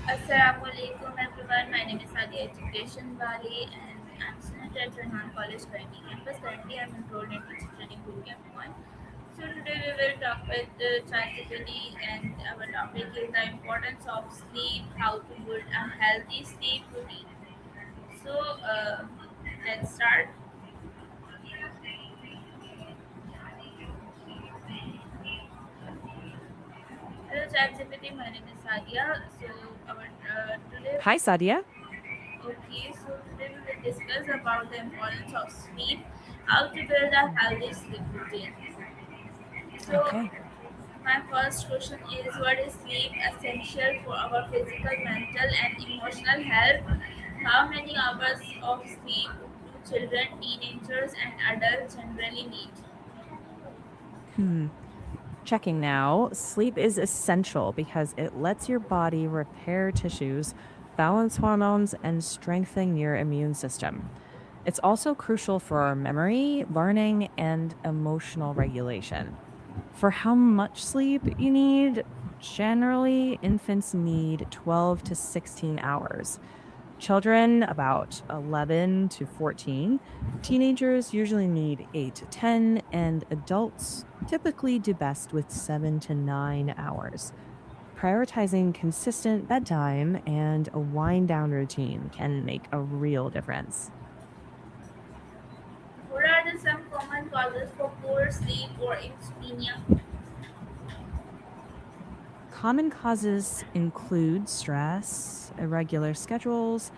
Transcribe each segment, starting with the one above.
Assalamu alaikum everyone. My name is Sadia Education Wali and I'm a student at Rehan College Korangi Campus. Currently I'm enrolled in teacher training bootcamp 1. So today we will talk with ChatGPT and our topic is the importance of sleep, how to build a healthy sleep routine. So let's start. Hello ChatGPT, my name is Sadia. So our today Hi, Sadia. Okay, so today we will discuss about the importance of sleep, how to build a healthy sleep routine. So, Okay. my first question is what is sleep essential for our physical, mental, and emotional health? How many hours of sleep do children, teenagers, and adults generally need? Hmm. Checking now. Sleep is essential because it lets your body repair tissues, balance hormones, and strengthen your immune system. It's also crucial for our memory, learning, and emotional regulation. For how much sleep you need, generally, infants need 12 to 16 hours. Children, about 11 to 14. Teenagers usually need 8 to 10, and adults typically do best with 7 to 9 hours. Prioritizing consistent bedtime and a wind down routine can make a real difference. What are the some common causes for poor sleep or insomnia? Common causes include stress, irregular schedules,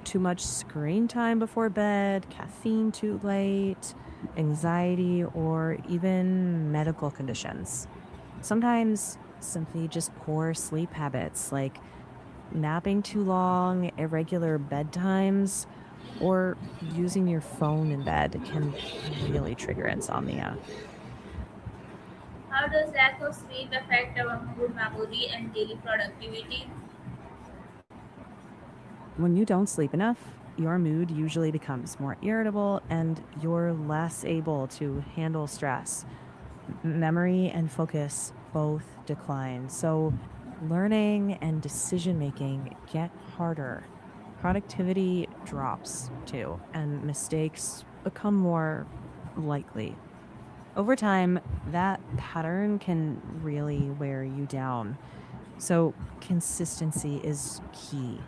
too much screen time before bed, caffeine too late, anxiety, or even medical conditions. Sometimes simply just poor sleep habits like napping too long, irregular bedtimes, or using your phone in bed can really trigger insomnia. How does lack of sleep affect our mood, memory, and daily productivity? When you don't sleep enough, your mood usually becomes more irritable and you're less able to handle stress. Memory and focus both decline. So, learning and decision making get harder. Productivity drops too, and mistakes become more likely. Over time, that pattern can really wear you down. So, consistency is key.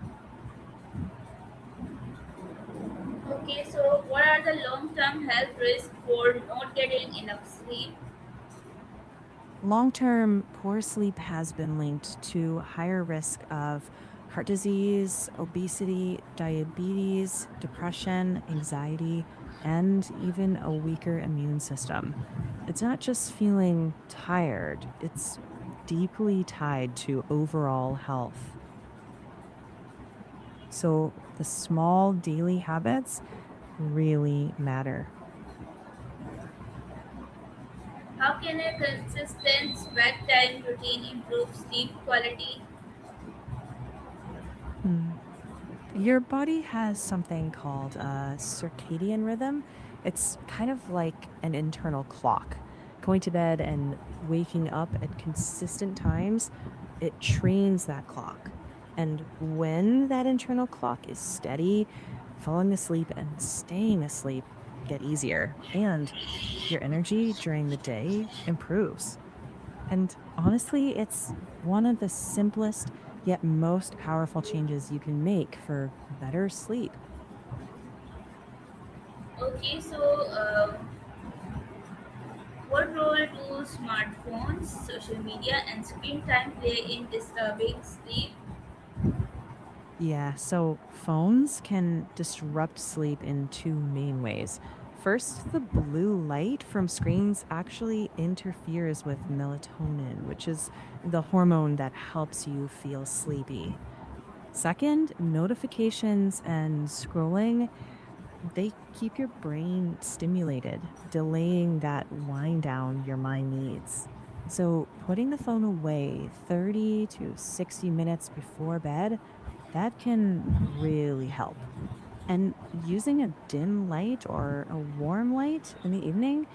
Okay, so what are the long-term health risks for not getting enough sleep? Long term, poor sleep has been linked to higher risk of heart disease, obesity, diabetes, depression, anxiety, and even a weaker immune system. It's not just feeling tired, it's deeply tied to overall health. So the small daily habits really matter. How can a consistent bedtime routine improve sleep quality? Hmm. Your body has something called a circadian rhythm. It's kind of like an internal clock. Going to bed and waking up at consistent times, it trains that clock. And when that internal clock is steady, falling asleep and staying asleep get easier. And your energy during the day improves. And honestly, it's one of the simplest yet most powerful changes you can make for better sleep. Okay, so what role do smartphones, social media, and screen time play in disturbing sleep? Yeah, so phones can disrupt sleep in two main ways. First, the blue light from screens actually interferes with melatonin, which is the hormone that helps you feel sleepy. Second, notifications and scrolling, they keep your brain stimulated, delaying that wind down your mind needs. So, putting the phone away 30 to 60 minutes before bed, that can really help. And using a dim light or a warm light in the evening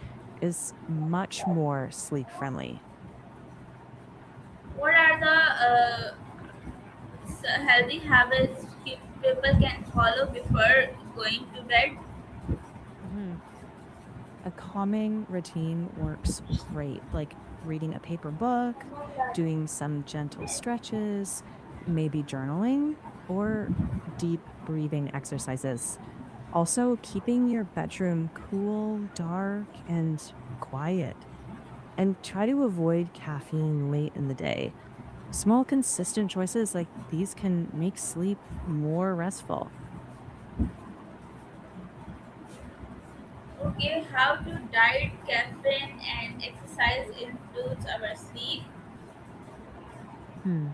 is much more sleep friendly. What are the healthy habits people can follow before going to bed? Mhm. A calming routine works great, like reading a paper book, doing some gentle stretches, maybe journaling, or deep breathing exercises. Also, keeping your bedroom cool, dark, and quiet. And try to avoid caffeine late in the day. Small, consistent choices like these can make sleep more restful. Okay, how to diet, caffeine, and exercise influence our sleep? Hmm.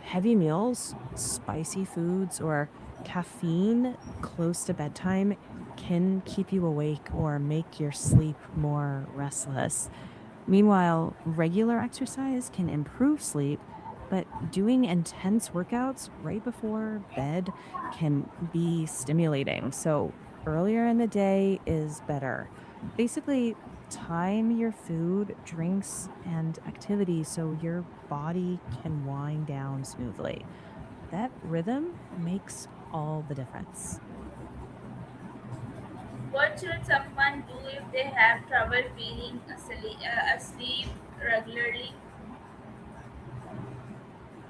Heavy meals, spicy foods, or caffeine close to bedtime can keep you awake or make your sleep more restless. Meanwhile, regular exercise can improve sleep, but doing intense workouts right before bed can be stimulating. So, earlier in the day is better. Basically, time your food, drinks, and activities so your body can wind down smoothly. That rhythm makes all the difference. What should someone do if they have trouble feeling asleep regularly?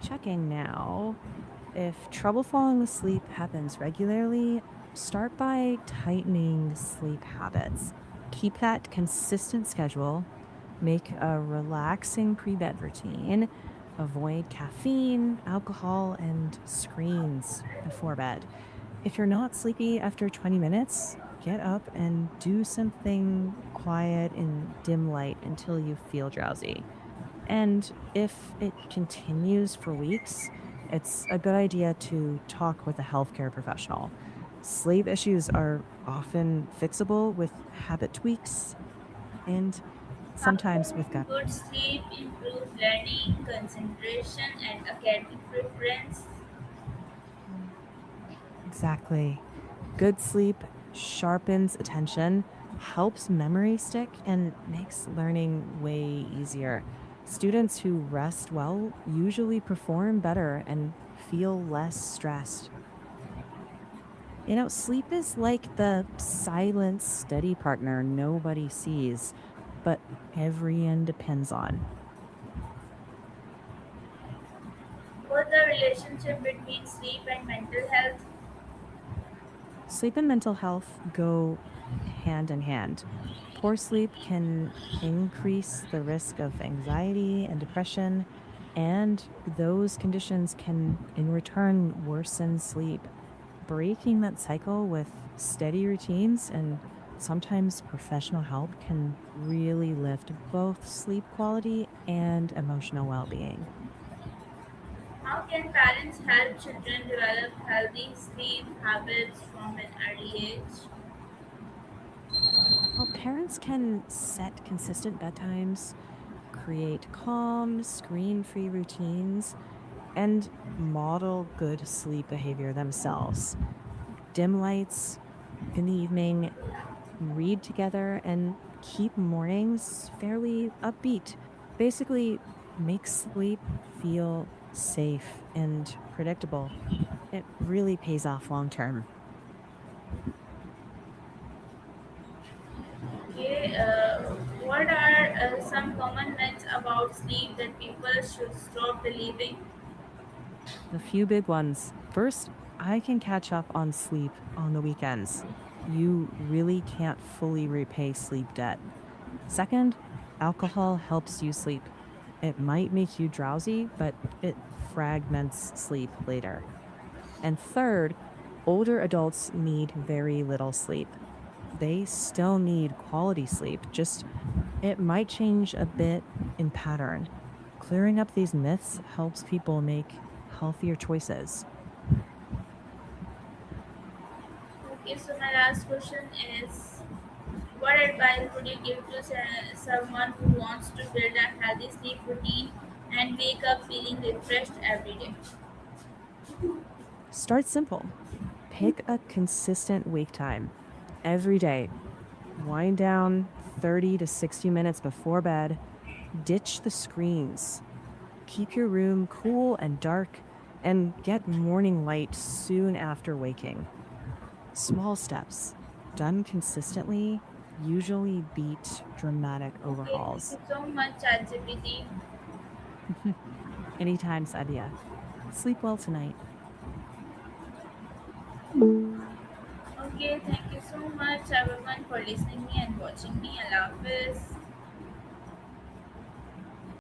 Checking now. If trouble falling asleep happens regularly, start by tightening sleep habits. Keep that consistent schedule, make a relaxing pre bed routine, avoid caffeine, alcohol, and screens before bed. If you're not sleepy after 20 minutes, get up and do something quiet in dim light until you feel drowsy. And if it continues for weeks, it's a good idea to talk with a healthcare professional. Sleep issues are often fixable with habit tweaks and How sometimes with can good sleep improve learning, concentration, and academic preference? exactly. Good sleep sharpens attention, helps memory stick, and makes learning way easier. Students who rest well usually perform better and feel less stressed. Sleep is like the silent, steady partner nobody sees, but everyone depends on. What's the relationship between sleep and mental health? Sleep and mental health go hand in hand. Poor sleep can increase the risk of anxiety and depression, and those conditions can, in return, worsen sleep. Breaking that cycle with steady routines and sometimes professional help can really lift both sleep quality and emotional well being. How can parents help children develop healthy sleep habits from an early age? Well, parents can set consistent bedtimes, create calm, screen free routines, and model good sleep behavior themselves. Dim lights in the evening, read together, and keep mornings fairly upbeat. Basically, make sleep feel safe and predictable. It really pays off long term. Okay, what are some common myths about sleep that people should stop believing? A few big ones. First, I can catch up on sleep on the weekends. You really can't fully repay sleep debt. Second, alcohol helps you sleep. It might make you drowsy, but it fragments sleep later. And third, older adults need very little sleep. They still need quality sleep, just it might change a bit in pattern. Clearing up these myths helps people make healthier choices. Okay, so my last question is, what advice would you give to someone who wants to build a healthy sleep routine and wake up feeling refreshed every day? Start simple. Pick a consistent wake time every day. Wind down 30 to 60 minutes before bed. Ditch the screens. Keep your room cool and dark and get morning light soon after waking. Small steps, done consistently, usually beat dramatic Okay, thank overhauls. you so much, ChatGPT. Anytime, Sadia. Sleep well tonight. Okay, thank you so much everyone for listening me and watching me. Allah Hafiz.